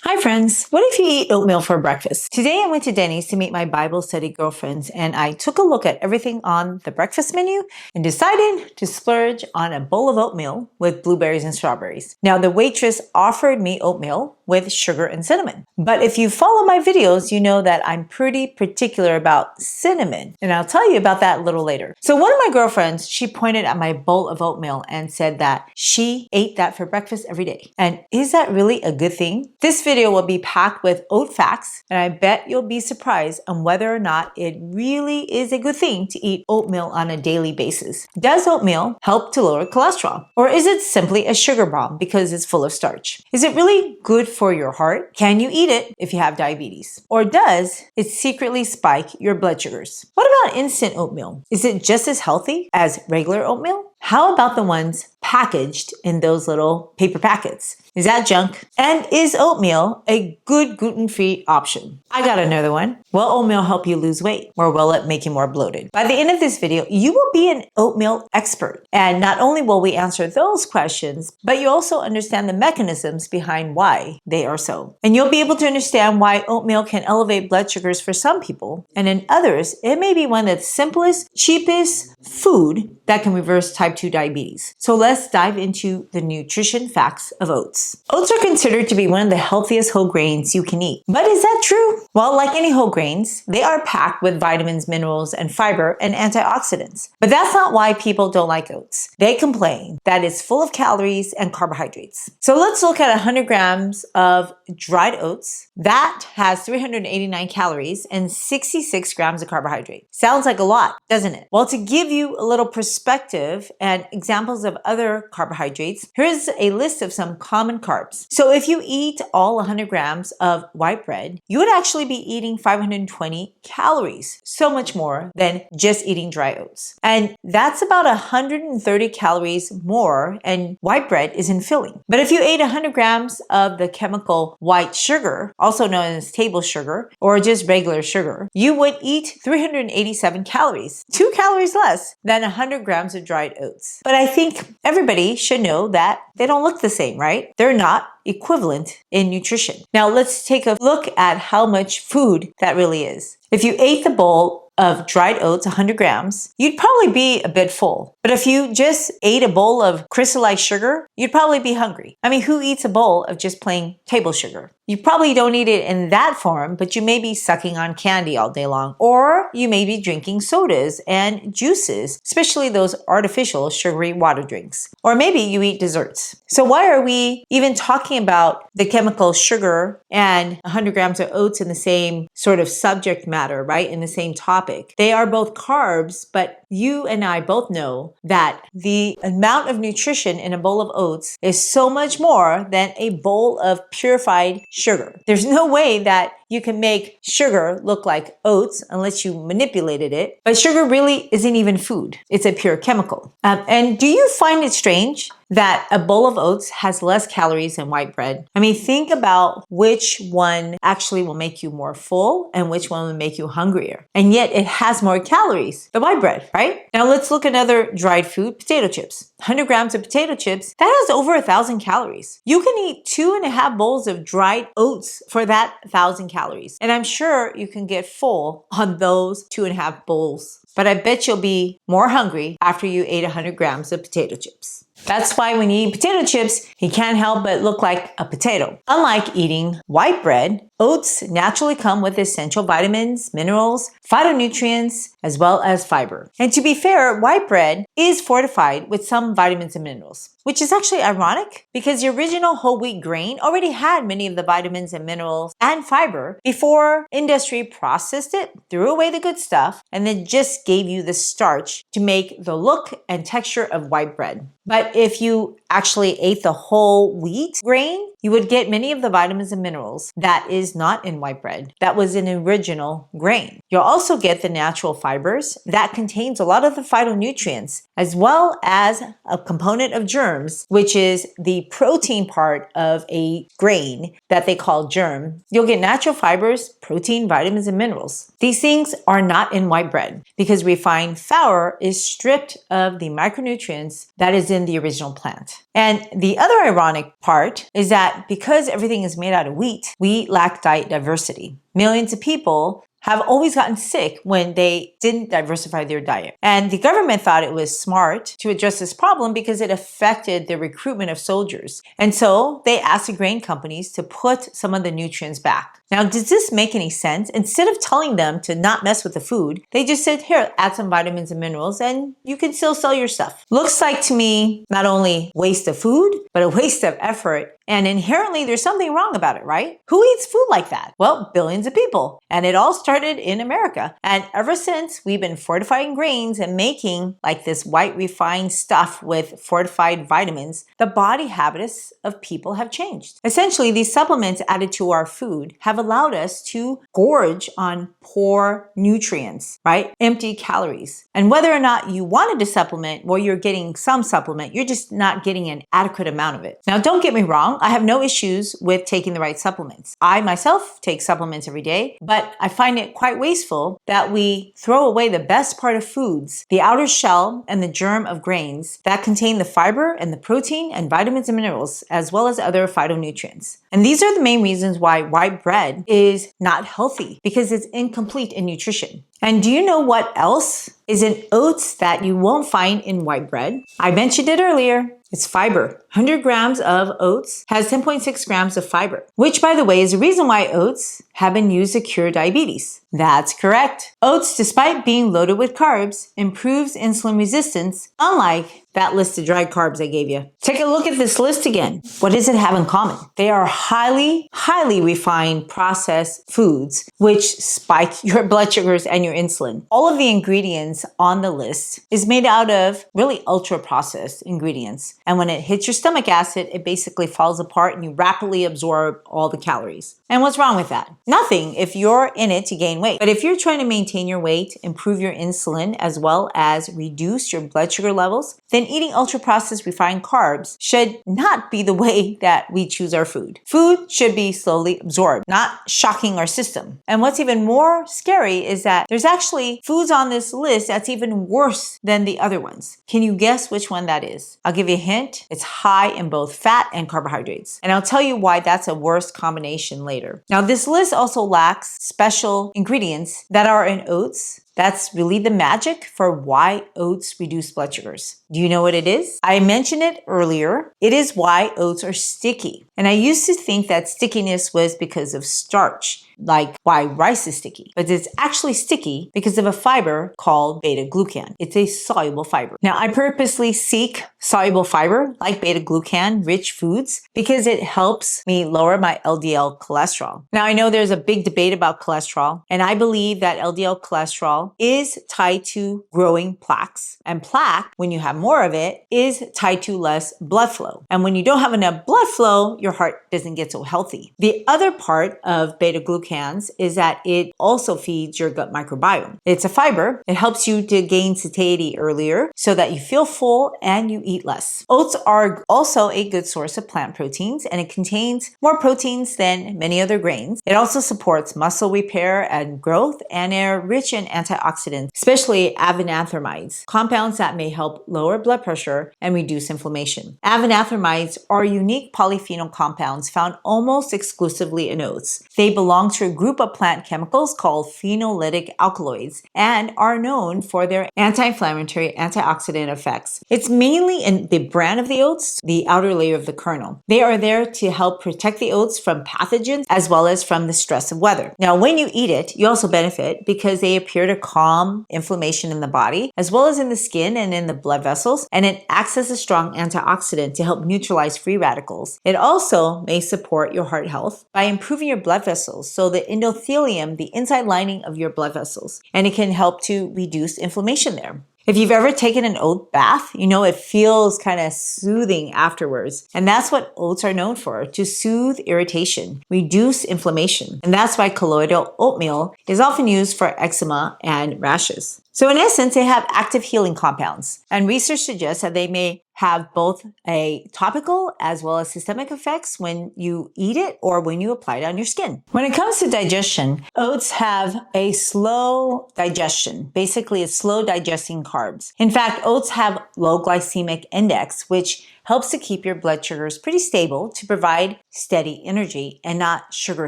Hi friends, what if you eat oatmeal for breakfast? Today I went to Denny's to meet my Bible study girlfriends and I took a look at everything on the breakfast menu and decided to splurge on a bowl of oatmeal with blueberries and strawberries. Now the waitress offered me oatmeal with sugar and cinnamon. But if you follow my videos, you know that I'm pretty particular about cinnamon, and I'll tell you about that a little later. So one of my girlfriends, she pointed at my bowl of oatmeal and said that she ate that for breakfast every day. And is that really a good thing? This video will be packed with oat facts, and I bet you'll be surprised on whether or not it really is a good thing to eat oatmeal on a daily basis. Does oatmeal help to lower cholesterol? Or is it simply a sugar bomb because it's full of starch? Is it really good for your heart? Can you eat it if you have diabetes? Or does it secretly spike your blood sugars? What about instant oatmeal? Is it just as healthy as regular oatmeal? How about the ones packaged in those little paper packets? Is that junk? And is oatmeal a good gluten-free option? I got another one. Will oatmeal help you lose weight, or will it make you more bloated? By the end of this video, you will be an oatmeal expert. And not only will we answer those questions, but you also understand the mechanisms behind why they are so. And you'll be able to understand why oatmeal can elevate blood sugars for some people, and in others, it may be one of the simplest, cheapest food that can reverse type 2 diabetes. So let's dive into the nutrition facts of oats. Oats are considered to be one of the healthiest whole grains you can eat. But is that true? Well, like any whole grains, they are packed with vitamins, minerals, and fiber and antioxidants. But that's not why people don't like oats. They complain that it's full of calories and carbohydrates. So let's look at 100 grams of dried oats. That has 389 calories and 66 grams of carbohydrate. Sounds like a lot, doesn't it? Well, to give you a little perspective and examples of other carbohydrates, here's a list of some common carbs. So if you eat all 100 grams of white bread, you would actually be eating 520 calories, so much more than just eating dry oats. And that's about 130 calories more, and white bread isn't filling. But if you ate 100 grams of the chemical white sugar, also known as table sugar, or just regular sugar, you would eat 387 calories, 2 calories less than 100 grams of dried oats. But I think everybody should know that they don't look the same, right? They're not equivalent in nutrition. Now let's take a look at how much food that really is. If you ate the bowl of dried oats, 100 grams, you'd probably be a bit full. But if you just ate a bowl of crystallized sugar, you'd probably be hungry. I mean, who eats a bowl of just plain table sugar? You probably don't eat it in that form, but you may be sucking on candy all day long, or you may be drinking sodas and juices, especially those artificial sugary water drinks. Or maybe you eat desserts. So why are we even talking about the chemical sugar and 100 grams of oats in the same sort of subject matter, right? In the same topic. They are both carbs, but you and I both know that the amount of nutrition in a bowl of oats is so much more than a bowl of purified sugar. There's no way that you can make sugar look like oats unless you manipulated it. But sugar really isn't even food. It's a pure chemical. And do you find it strange that a bowl of oats has less calories than white bread? I mean, think about which one actually will make you more full and which one will make you hungrier. And yet it has more calories, the white bread, right? Now let's look at another dried food, potato chips. 100 grams of potato chips, that has over 1,000 calories. You can eat 2.5 bowls of dried oats for that 1,000 calories. And I'm sure you can get full on those 2.5 bowls. But I bet you'll be more hungry after you ate 100 grams of potato chips. That's why when you eat potato chips, you can't help but look like a potato. Unlike eating white bread, oats naturally come with essential vitamins, minerals, phytonutrients, as well as fiber. And to be fair, white bread is fortified with some vitamins and minerals, which is actually ironic because the original whole wheat grain already had many of the vitamins and minerals and fiber before industry processed it, threw away the good stuff, and then just gave you the starch to make the look and texture of white bread. But if you actually ate the whole wheat grain, you would get many of the vitamins and minerals that is not in white bread. That was an original grain. You'll also get the natural fibers that contains a lot of the phytonutrients, as well as a component of germs, which is the protein part of a grain that they call germ. You'll get natural fibers, protein, vitamins, and minerals. These things are not in white bread because refined flour is stripped of the micronutrients that is in the original plant. And the other ironic part is that that because everything is made out of wheat, we lack diet diversity. Millions of people have always gotten sick when they didn't diversify their diet. And the government thought it was smart to address this problem because it affected the recruitment of soldiers. And so they asked the grain companies to put some of the nutrients back. Now, does this make any sense? Instead of telling them to not mess with the food, they just said, here, add some vitamins and minerals and you can still sell your stuff. Looks like to me, not only waste of food, but a waste of effort. And inherently, there's something wrong about it, right? Who eats food like that? Well, billions of people. And it all started in America. And ever since, we've been fortifying grains and making like this white refined stuff with fortified vitamins, the body habits of people have changed. Essentially, these supplements added to our food have allowed us to gorge on poor nutrients, right? Empty calories. And whether or not you wanted to supplement, well, you're getting some supplement, you're just not getting an adequate amount of it. Now, don't get me wrong. I have no issues with taking the right supplements. I myself take supplements every day, but I find it quite wasteful that we throw away the best part of foods, the outer shell and the germ of grains that contain the fiber and the protein and vitamins and minerals, as well as other phytonutrients. And these are the main reasons why white bread is not healthy, because it's incomplete in nutrition. And do you know what else is in oats that you won't find in white bread? I mentioned it earlier. It's fiber. 100 grams of oats has 10.6 grams of fiber, which, by the way, is the reason why oats have been used to cure diabetes. That's correct. Oats, despite being loaded with carbs, improves insulin resistance, unlike that list of dried carbs I gave you. Take a look at this list again. What does it have in common? They are highly refined processed foods, which spike your blood sugars and your insulin. All of the ingredients on the list is made out of really ultra processed ingredients. And when it hits your stomach acid, it basically falls apart and you rapidly absorb all the calories. And what's wrong with that? Nothing if you're in it to gain weight. But if you're trying to maintain your weight, improve your insulin, as well as reduce your blood sugar levels, then eating ultra-processed refined carbs should not be the way that we choose our food. Food should be slowly absorbed, not shocking our system. And what's even more scary is that there's actually foods on this list that's even worse than the other ones. Can you guess which one that is? I'll give you a hint. It's high in both fat and carbohydrates. And I'll tell you why that's a worse combination later. Now, this list also lacks special ingredients that are in oats. That's really the magic for why oats reduce blood sugars. Do you know what it is? I mentioned it earlier. It is why oats are sticky. And I used to think that stickiness was because of starch, like why rice is sticky. But it's actually sticky because of a fiber called beta-glucan. It's a soluble fiber. Now, I purposely seek soluble fiber like beta-glucan rich foods because it helps me lower my LDL cholesterol. Now, I know there's a big debate about cholesterol, and I believe that LDL cholesterol is tied to growing plaques. And plaque, when you have more of it, is tied to less blood flow. And when you don't have enough blood flow, your heart doesn't get so healthy. The other part of beta-glucans is that it also feeds your gut microbiome. It's a fiber. It helps you to gain satiety earlier so that you feel full and you eat less. Oats are also a good source of plant proteins, and it contains more proteins than many other grains. It also supports muscle repair and growth, and are rich in antioxidants, especially avenathramides, compounds that may help lower blood pressure and reduce inflammation. Avenathramides are unique polyphenol compounds found almost exclusively in oats. They belong to a group of plant chemicals called phenolic alkaloids and are known for their anti-inflammatory, antioxidant effects. It's mainly in the bran of the oats, the outer layer of the kernel. They are there to help protect the oats from pathogens as well as from the stress of weather. Now, when you eat it, you also benefit because they appear to calm inflammation in the body, as well as in the skin and in the blood vessels, and it acts as a strong antioxidant to help neutralize free radicals. It also may support your heart health by improving your blood vessels, so the endothelium, the inside lining of your blood vessels, and it can help to reduce inflammation there. If you've ever taken an oat bath, you know it feels kind of soothing afterwards. And that's what oats are known for, to soothe irritation, reduce inflammation. And that's why colloidal oatmeal is often used for eczema and rashes. So in essence, they have active healing compounds, and research suggests that they may have both a topical as well as systemic effects when you eat it or when you apply it on your skin. When it comes to digestion, oats have a slow digestion. Basically, it's slow digesting carbs. In fact, oats have low glycemic index, which helps to keep your blood sugars pretty stable to provide steady energy and not sugar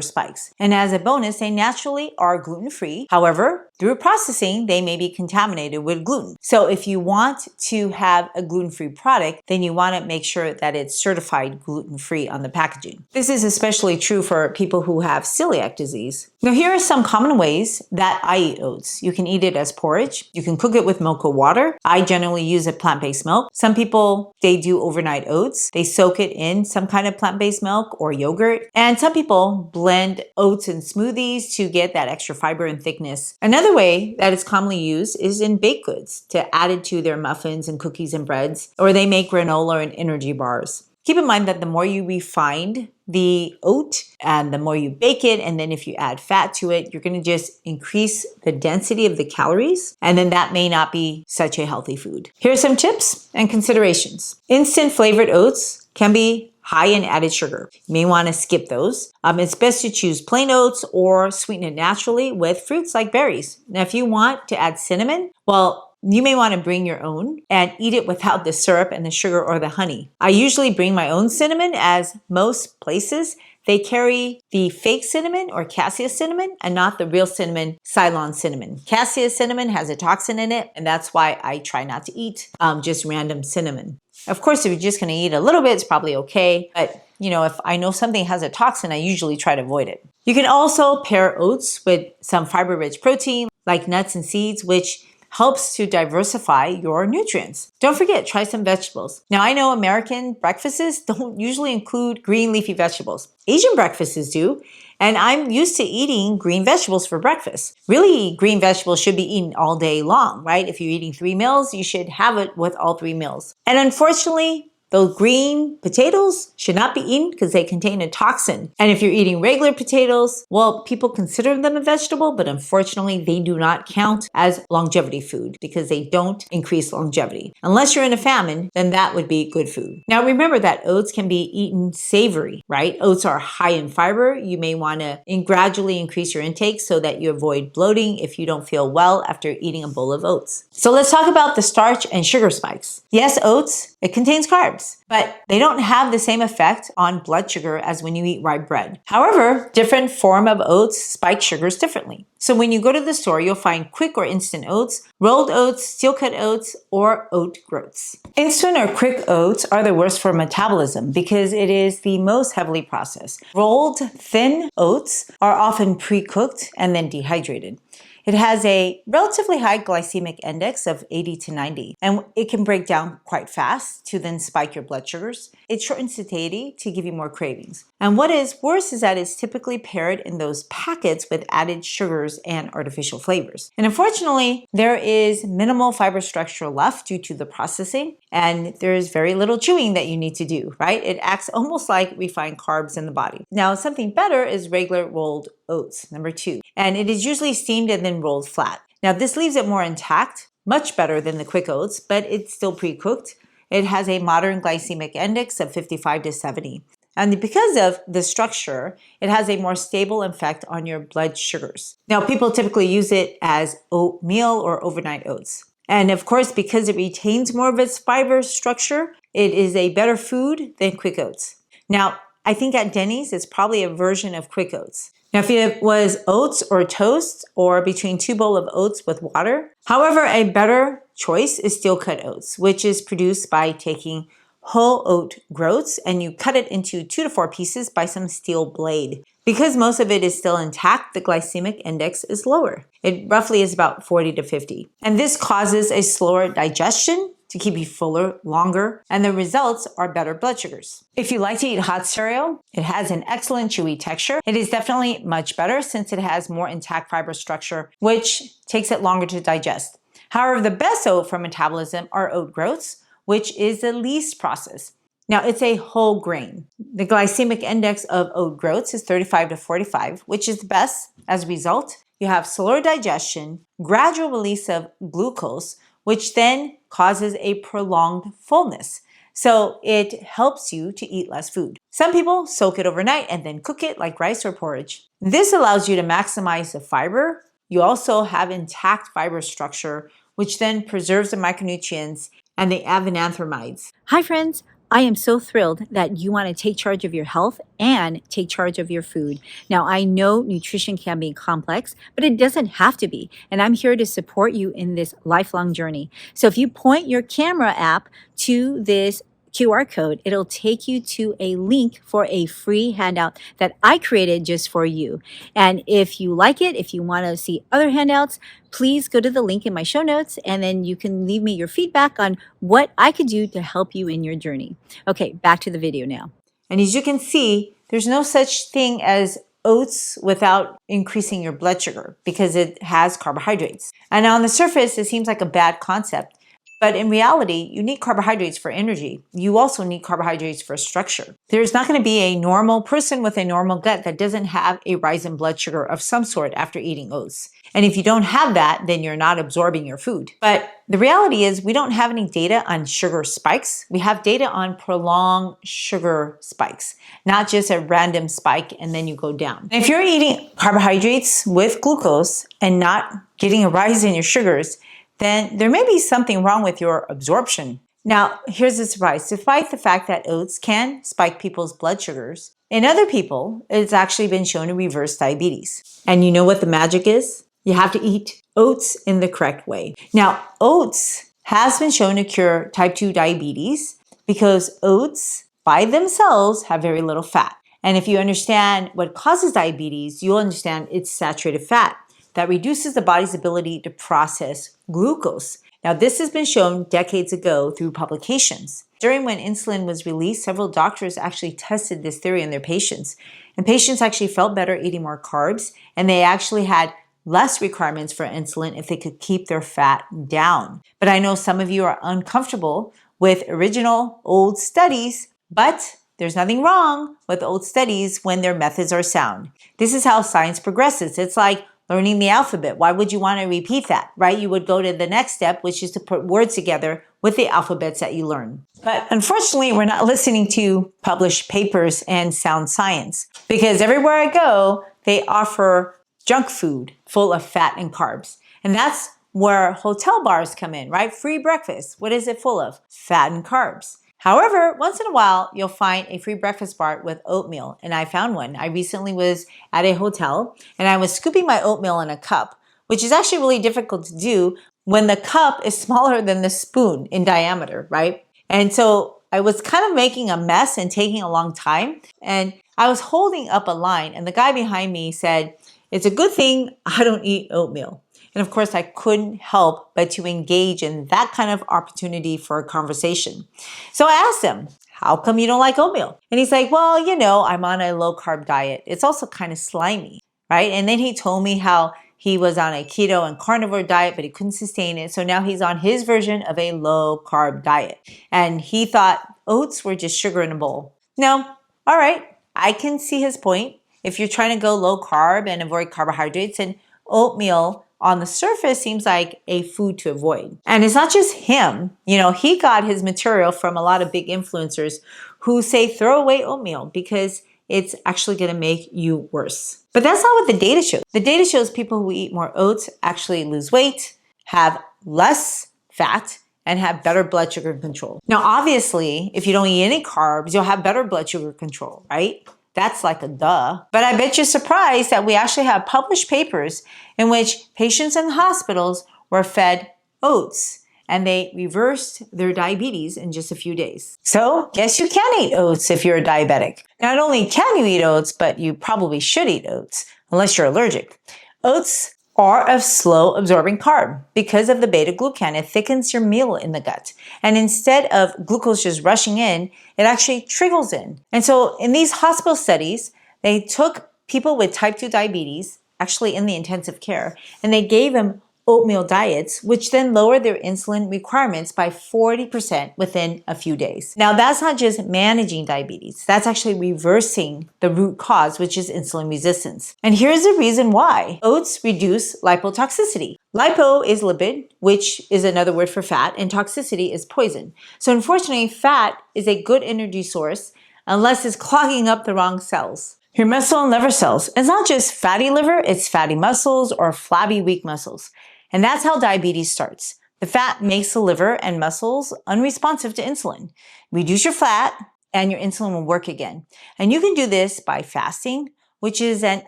spikes. And as a bonus, they naturally are gluten-free. However, through processing, they may be contaminated with gluten. So if you want to have a gluten-free product, then you want to make sure that it's certified gluten-free on the packaging. This is especially true for people who have celiac disease. Now, here are some common ways that I eat oats. You can eat it as porridge. You can cook it with milk or water. I generally use a plant-based milk. Some people, they do overnight oats. They soak it in some kind of plant-based milk or yogurt. And some people blend oats in smoothies to get that extra fiber and thickness. Another way that it's commonly used is in baked goods to add it to their muffins and cookies and breads, or they make granola and energy bars. Keep in mind that the more you refine the oat and the more you bake it, and then if you add fat to it, you're going to just increase the density of the calories, and then that may not be such a healthy food. Here are some tips and considerations. Instant flavored oats can be high in added sugar. You may want to skip those. It's best to choose plain oats or sweeten it naturally with fruits like berries. Now, if you want to add cinnamon, well, you may want to bring your own and eat it without the syrup and the sugar or the honey. I usually bring my own cinnamon, as most places, they carry the fake cinnamon or cassia cinnamon and not the real cinnamon, Ceylon cinnamon. Cassia cinnamon has a toxin in it, and that's why I try not to eat just random cinnamon. Of course, if you're just going to eat a little bit, it's probably okay. But, if I know something has a toxin, I usually try to avoid it. You can also pair oats with some fiber-rich protein like nuts and seeds, which helps to diversify your nutrients. Don't forget, try some vegetables. Now, I know American breakfasts don't usually include green leafy vegetables. Asian breakfasts do, and I'm used to eating green vegetables for breakfast. Really, green vegetables should be eaten all day long, right? If you're eating 3 meals, you should have it with all 3 meals. And unfortunately, those green potatoes should not be eaten because they contain a toxin. And if you're eating regular potatoes, well, people consider them a vegetable, but unfortunately, they do not count as longevity food because they don't increase longevity. Unless you're in a famine, then that would be good food. Now, remember that oats can be eaten savory, right? Oats are high in fiber. You may want to gradually increase your intake so that you avoid bloating if you don't feel well after eating a bowl of oats. So let's talk about the starch and sugar spikes. Yes, oats, it contains carbs, but they don't have the same effect on blood sugar as when you eat rye bread. However, different form of oats spike sugars differently. So when you go to the store, you'll find quick or instant oats, rolled oats, steel-cut oats, or oat groats. Instant or quick oats are the worst for metabolism because it is the most heavily processed. Rolled, thin oats are often pre-cooked and then dehydrated. It has a relatively high glycemic index of 80 to 90, and it can break down quite fast to then spike your blood sugars. It shortens satiety to give you more cravings. And what is worse is that it's typically paired in those packets with added sugars and artificial flavors. And unfortunately, there is minimal fiber structure left due to the processing, and there is very little chewing that you need to do, right? It acts almost like refined carbs in the body. Now, something better is regular rolled oats, number 2. And it is usually steamed and then rolled flat. Now, this leaves it more intact, much better than the quick oats, but it's still pre-cooked. It has a modern glycemic index of 55 to 70. And because of the structure, it has a more stable effect on your blood sugars. Now, people typically use it as oatmeal or overnight oats. And of course, because it retains more of its fiber structure, it is a better food than quick oats. Now, I think at Denny's, it's probably a version of quick oats. Now, if it was oats or toast or between 2 bowls of oats with water. However, a better choice is steel-cut oats, which is produced by taking whole oat groats and you cut it into 2 to 4 pieces by some steel blade. Because most of it is still intact, the glycemic index is lower. It roughly is about 40 to 50. And this causes a slower digestion to keep you fuller longer, and the results are better blood sugars. If you like to eat hot cereal, it has an excellent chewy texture. It is definitely much better since it has more intact fiber structure, which takes it longer to digest. However, the best oat for metabolism are oat groats, which is the least processed. Now, it's a whole grain. The glycemic index of oat groats is 35 to 45, which is the best. As a result, you have slower digestion, gradual release of glucose, which then causes a prolonged fullness. So it helps you to eat less food. Some people soak it overnight and then cook it like rice or porridge. This allows you to maximize the fiber. You also have intact fiber structure, which then preserves the micronutrients and the avenanthramides. Hi friends! I am so thrilled that you want to take charge of your health and take charge of your food. Now, I know nutrition can be complex, but it doesn't have to be. And I'm here to support you in this lifelong journey. So if you point your camera app to this QR code, it'll take you to a link for a free handout that I created just for you. And if you like it, if you want to see other handouts, please go to the link in my show notes, and then you can leave me your feedback on what I could do to help you in your journey. Okay, back to the video now. And as you can see, there's no such thing as oats without increasing your blood sugar because it has carbohydrates. And on the surface, it seems like a bad concept. But in reality, you need carbohydrates for energy. You also need carbohydrates for structure. There's not going to be a normal person with a normal gut that doesn't have a rise in blood sugar of some sort after eating oats. And if you don't have that, then you're not absorbing your food. But the reality is we don't have any data on sugar spikes. We have data on prolonged sugar spikes, not just a random spike and then you go down. And if you're eating carbohydrates with glucose and not getting a rise in your sugars, then there may be something wrong with your absorption. Now, here's the surprise. Despite the fact that oats can spike people's blood sugars, in other people, it's actually been shown to reverse diabetes. And you know what the magic is? You have to eat oats in the correct way. Now, oats has been shown to cure type 2 diabetes because oats by themselves have very little fat. And if you understand what causes diabetes, you'll understand it's saturated fat that reduces the body's ability to process glucose. Now, this has been shown decades ago through publications. During when insulin was released, several doctors actually tested this theory on their patients. And patients actually felt better eating more carbs, and they actually had less requirements for insulin if they could keep their fat down. But I know some of you are uncomfortable with original old studies, but there's nothing wrong with old studies when their methods are sound. This is how science progresses. It's like learning the alphabet. Why would you want to repeat that, right? You would go to the next step, which is to put words together with the alphabets that you learn. But unfortunately, we're not listening to published papers and sound science because everywhere I go, they offer junk food full of fat and carbs. And that's where hotel bars come in, right? Free breakfast. What is it full of? Fat and carbs. However, once in a while, you'll find a free breakfast bar with oatmeal, and I found one. I recently was at a hotel, and I was scooping my oatmeal in a cup, which is actually really difficult to do when the cup is smaller than the spoon in diameter, right? And so I was kind of making a mess and taking a long time, and I was holding up a line, and the guy behind me said, "It's a good thing I don't eat oatmeal." And of course, I couldn't help but to engage in that kind of opportunity for a conversation. So I asked him, "How come you don't like oatmeal?" And he's like, "Well, I'm on a low carb diet. It's also kind of slimy," right? And then he told me how he was on a keto and carnivore diet, but he couldn't sustain it. So now he's on his version of a low carb diet. And he thought oats were just sugar in a bowl. Now, all right, I can see his point. If you're trying to go low carb and avoid carbohydrates, and oatmeal on the surface seems like a food to avoid. And it's not just him. He got his material from a lot of big influencers who say throw away oatmeal because it's actually going to make you worse. But that's not what the data shows. The data shows people who eat more oats actually lose weight, have less fat, and have better blood sugar control. Now, obviously, if you don't eat any carbs, you'll have better blood sugar control, right? That's like a duh. But I bet you're surprised that we actually have published papers in which patients in hospitals were fed oats and they reversed their diabetes in just a few days. So yes, you can eat oats if you're a diabetic. Not only can you eat oats, but you probably should eat oats unless you're allergic. Oats are a slow absorbing carb. Because of the beta-glucan, it thickens your meal in the gut. And instead of glucose just rushing in, it actually trickles in. And so in these hospital studies, they took people with type 2 diabetes, actually in the intensive care, and they gave them oatmeal diets, which then lowered their insulin requirements by 40% within a few days. Now, that's not just managing diabetes. That's actually reversing the root cause, which is insulin resistance. And here's the reason why. Oats reduce lipotoxicity. Lipo is lipid, which is another word for fat, and toxicity is poison. So unfortunately, fat is a good energy source unless it's clogging up the wrong cells. Your muscle and liver cells. It's not just fatty liver, it's fatty muscles or flabby, weak muscles. And that's how diabetes starts. The fat makes the liver and muscles unresponsive to insulin. Reduce your fat and your insulin will work again. And you can do this by fasting, which is an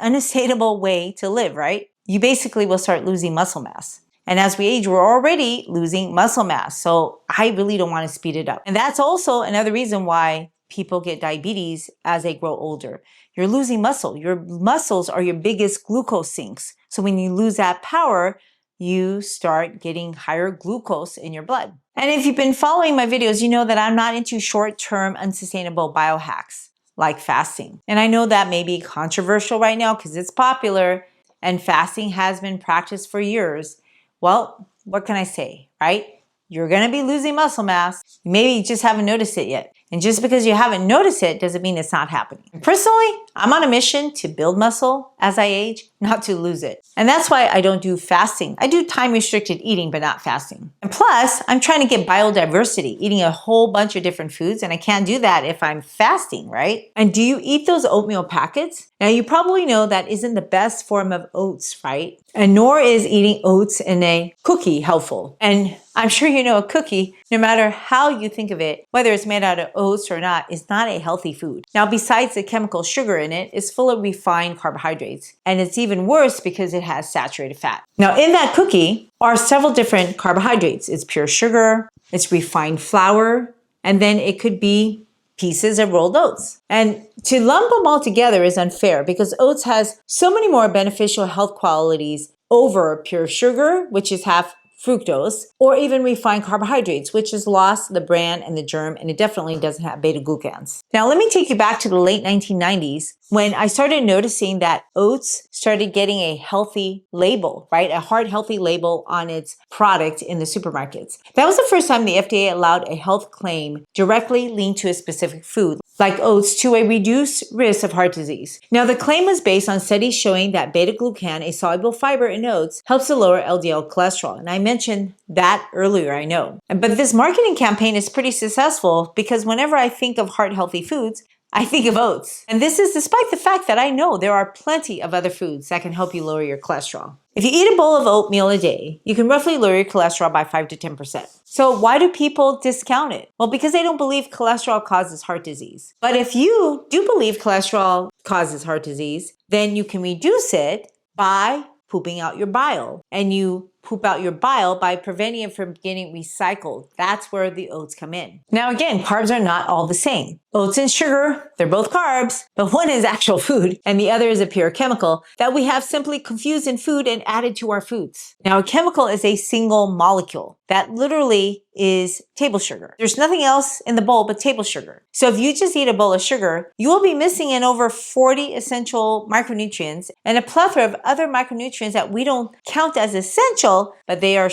unsustainable way to live, right? You basically will start losing muscle mass. And as we age, we're already losing muscle mass. So I really don't want to speed it up. And that's also another reason why people get diabetes as they grow older. You're losing muscle. Your muscles are your biggest glucose sinks. So when you lose that power, you start getting higher glucose in your blood. And if you've been following my videos, you know that I'm not into short-term unsustainable biohacks like fasting. And I know that may be controversial right now because it's popular and fasting has been practiced for years. Well, what can I say, right? You're going to be losing muscle mass. Maybe you just haven't noticed it yet. And just because you haven't noticed it doesn't mean it's not happening. Personally, I'm on a mission to build muscle as I age, not to lose it. And that's why I don't do fasting. I do time-restricted eating, but not fasting. And plus, I'm trying to get biodiversity, eating a whole bunch of different foods, and I can't do that if I'm fasting, right? And do you eat those oatmeal packets? Now, you probably know that isn't the best form of oats, right? And nor is eating oats in a cookie helpful. And I'm sure you know a cookie, no matter how you think of it, whether it's made out of oats or not, is not a healthy food. Now, besides the chemical sugar in it, it's full of refined carbohydrates. And it's even worse because it has saturated fat. Now, in that cookie are several different carbohydrates. It's pure sugar, it's refined flour, and then it could be pieces of rolled oats. And to lump them all together is unfair because oats has so many more beneficial health qualities over pure sugar, which is half fructose, or even refined carbohydrates, which has lost the brand and the germ, and it definitely doesn't have beta-glucans. Now, let me take you back to the late 1990s when I started noticing that oats started getting a healthy label, right? A heart healthy label on its product in the supermarkets. That was the first time the FDA allowed a health claim directly linked to a specific food, like oats, to a reduced risk of heart disease. Now, the claim was based on studies showing that beta-glucan, a soluble fiber in oats, helps to lower LDL cholesterol. And I mentioned that earlier, I know. But this marketing campaign is pretty successful because whenever I think of heart-healthy foods, I think of oats. And this is despite the fact that I know there are plenty of other foods that can help you lower your cholesterol. If you eat a bowl of oatmeal a day, you can roughly lower your cholesterol by 5 to 10%. So why do people discount it? Well, because they don't believe cholesterol causes heart disease. But if you do believe cholesterol causes heart disease, then you can reduce it by pooping out your bile. And you poop out your bile by preventing it from getting recycled. That's where the oats come in. Now again, carbs are not all the same. Oats and sugar, they're both carbs, but one is actual food and the other is a pure chemical that we have simply confused in food and added to our foods. Now a chemical is a single molecule that literally is table sugar. There's nothing else in the bowl but table sugar. So if you just eat a bowl of sugar, you will be missing in over 40 essential micronutrients and a plethora of other micronutrients that we don't count as essential, but they are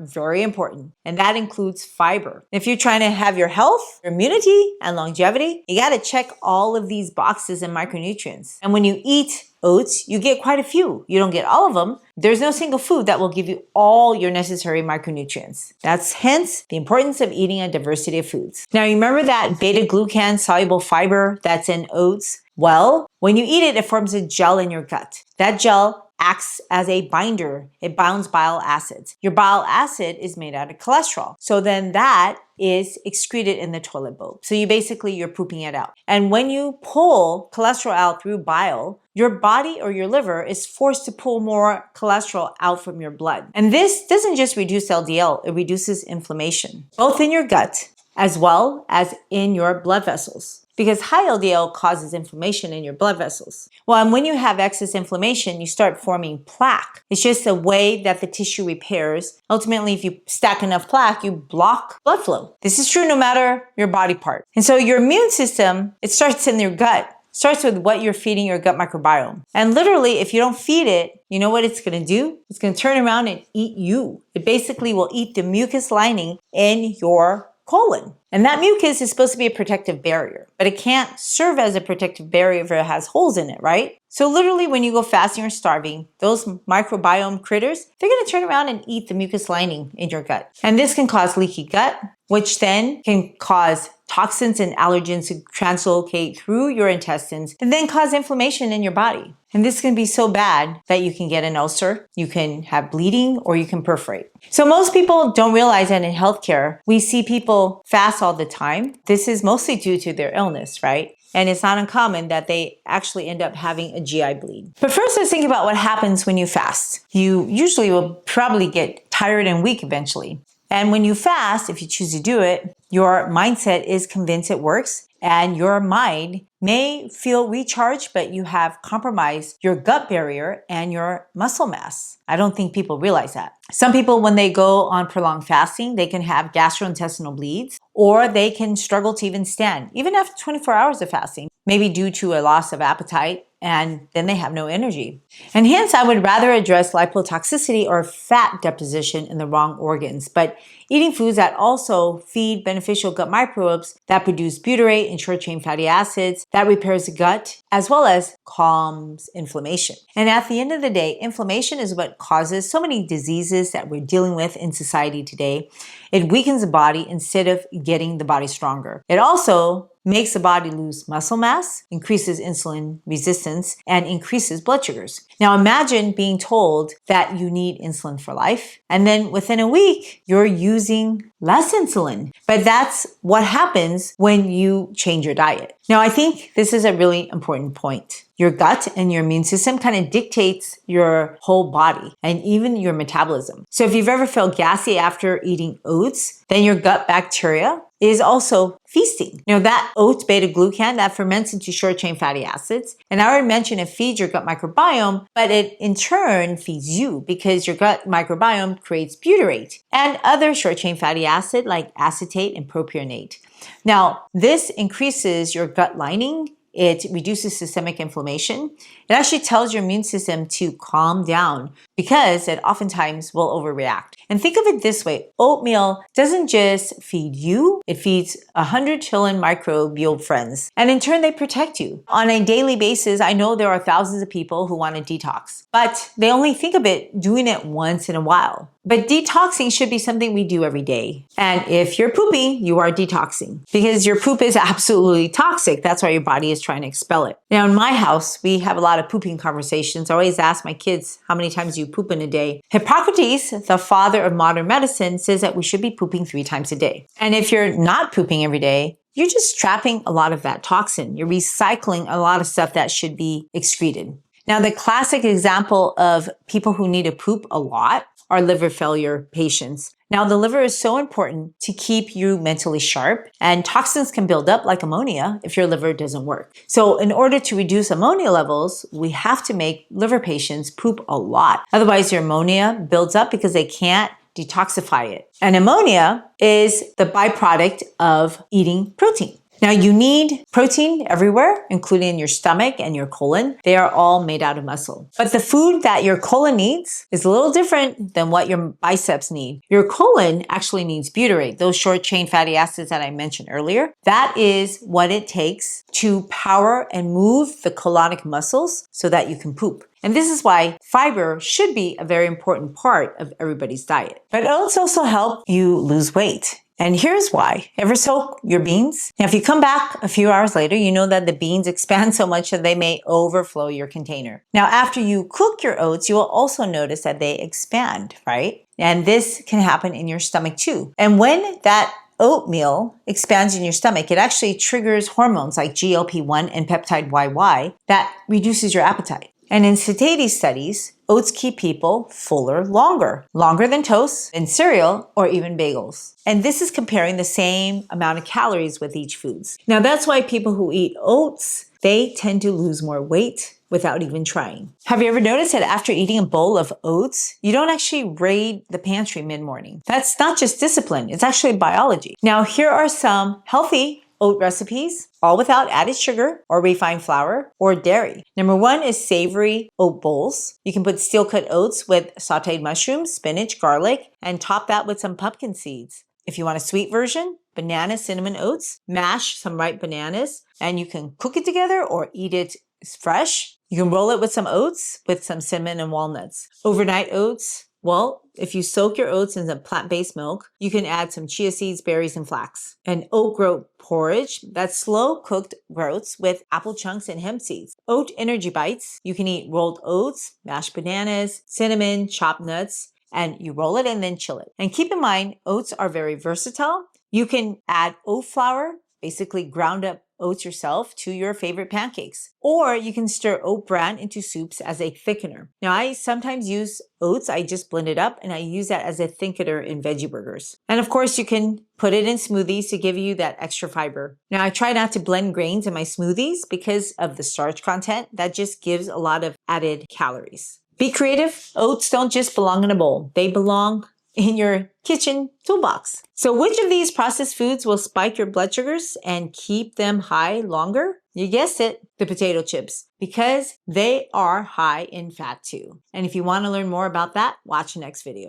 very important. And that includes fiber. If you're trying to have your health, your immunity, and longevity, you got to check all of these boxes and micronutrients. And when you eat oats, you get quite a few. You don't get all of them. There's no single food that will give you all your necessary micronutrients. That's hence the importance of eating a diversity of foods. Now, you remember that beta-glucan soluble fiber that's in oats? Well, when you eat it, it forms a gel in your gut. That gel acts as a binder. It binds bile acids. Your bile acid is made out of cholesterol. So then that is excreted in the toilet bowl. So you're pooping it out. And when you pull cholesterol out through bile, your body or your liver is forced to pull more cholesterol out from your blood. And this doesn't just reduce LDL, it reduces inflammation, both in your gut as well as in your blood vessels. Because high LDL causes inflammation in your blood vessels. Well, and when you have excess inflammation, you start forming plaque. It's just a way that the tissue repairs. Ultimately, if you stack enough plaque, you block blood flow. This is true no matter your body part. And so your immune system, it starts in your gut. Starts with what you're feeding your gut microbiome. And literally, if you don't feed it, you know what it's going to do? It's going to turn around and eat you. It basically will eat the mucus lining in your colon. And that mucus is supposed to be a protective barrier, but it can't serve as a protective barrier if it has holes in it, right? So literally when you go fasting or starving, those microbiome critters, they're going to turn around and eat the mucus lining in your gut. And this can cause leaky gut, which then can cause toxins and allergens to translocate through your intestines and then cause inflammation in your body. And this can be so bad that you can get an ulcer, you can have bleeding, or you can perforate. So most people don't realize that in healthcare, we see people fast all the time. This is mostly due to their illness, right? And it's not uncommon that they actually end up having a GI bleed. But first, let's think about what happens when you fast. You usually will probably get tired and weak eventually. And when you fast, if you choose to do it, your mindset is convinced it works, and your mind may feel recharged, but you have compromised your gut barrier and your muscle mass. I don't think people realize that. Some people, when they go on prolonged fasting, they can have gastrointestinal bleeds, or they can struggle to even stand, even after 24 hours of fasting, maybe due to a loss of appetite, and then they have no energy. And hence, I would rather address lipotoxicity or fat deposition in the wrong organs, but eating foods that also feed beneficial gut microbes that produce butyrate and short-chain fatty acids that repairs the gut, as well as calms inflammation. And at the end of the day, inflammation is what causes so many diseases that we're dealing with in society today. It weakens the body instead of getting the body stronger. It also makes the body lose muscle mass, increases insulin resistance, and increases blood sugars. Now imagine being told that you need insulin for life, and then within a week, you're using less insulin. But that's what happens when you change your diet. Now, I think this is a really important point. Your gut and your immune system kind of dictates your whole body and even your metabolism. So if you've ever felt gassy after eating oats, then your gut bacteria is also feasting. That oats beta-glucan, that ferments into short-chain fatty acids. And I already mentioned it feeds your gut microbiome, but it in turn feeds you because your gut microbiome creates butyrate and other short-chain fatty acid like acetate and propionate. Now, this increases your gut lining. It reduces systemic inflammation. It actually tells your immune system to calm down because it oftentimes will overreact. And think of it this way, oatmeal doesn't just feed you, it feeds 100 trillion microbial friends. And in turn, they protect you. On a daily basis, I know there are thousands of people who want to detox, but they only think of it doing it once in a while. But detoxing should be something we do every day. And if you're pooping, you are detoxing because your poop is absolutely toxic. That's why your body is trying to expel it. Now, in my house, we have a lot of pooping conversations. I always ask my kids, how many times do you poop in a day? Hippocrates, the father of modern medicine, says that we should be pooping 3 times a day. And if you're not pooping every day, you're just trapping a lot of that toxin. You're recycling a lot of stuff that should be excreted. Now, the classic example of people who need to poop a lot are liver failure patients. Now, the liver is so important to keep you mentally sharp, and toxins can build up like ammonia if your liver doesn't work. So in order to reduce ammonia levels, we have to make liver patients poop a lot. Otherwise, your ammonia builds up because they can't detoxify it. And ammonia is the byproduct of eating protein. Now, you need protein everywhere, including your stomach and your colon. They are all made out of muscle. But the food that your colon needs is a little different than what your biceps need. Your colon actually needs butyrate, those short-chain fatty acids that I mentioned earlier. That is what it takes to power and move the colonic muscles so that you can poop. And this is why fiber should be a very important part of everybody's diet. But oats also help you lose weight. And here's why. Ever soak your beans? Now, if you come back a few hours later, you know that the beans expand so much that they may overflow your container. Now, after you cook your oats, you will also notice that they expand, right? And this can happen in your stomach too. And when that oatmeal expands in your stomach, it actually triggers hormones like GLP-1 and peptide YY that reduces your appetite. And in satiety studies, oats keep people fuller longer than toast and cereal or even bagels. And this is comparing the same amount of calories with each foods. Now, that's why people who eat oats, they tend to lose more weight without even trying. Have you ever noticed that after eating a bowl of oats, you don't actually raid the pantry mid-morning? That's not just discipline, it's actually biology. Now, here are some healthy oat recipes, all without added sugar or refined flour or dairy. Number 1 is savory oat bowls. You can put steel-cut oats with sauteed mushrooms, spinach, garlic, and top that with some pumpkin seeds. If you want a sweet version, banana cinnamon oats, mash some ripe bananas, and you can cook it together or eat it fresh. You can roll it with some oats with some cinnamon and walnuts. Overnight oats, Well, if you soak your oats in some plant-based milk, you can add some chia seeds, berries, and flax. An oat groat porridge, that's slow-cooked groats with apple chunks and hemp seeds. Oat energy bites, you can eat rolled oats, mashed bananas, cinnamon, chopped nuts, and you roll it and then chill it. And keep in mind, oats are very versatile. You can add oat flour, basically ground up oats yourself, to your favorite pancakes. Or you can stir oat bran into soups as a thickener. Now, I sometimes use oats. I just blend it up and I use that as a thickener in veggie burgers. And of course, you can put it in smoothies to give you that extra fiber. Now, I try not to blend grains in my smoothies because of the starch content. That just gives a lot of added calories. Be creative. Oats don't just belong in a bowl. They belong in your kitchen toolbox. So which of these processed foods will spike your blood sugars and keep them high longer? You guessed it, the potato chips, because they are high in fat too. And if you want to learn more about that, watch the next video.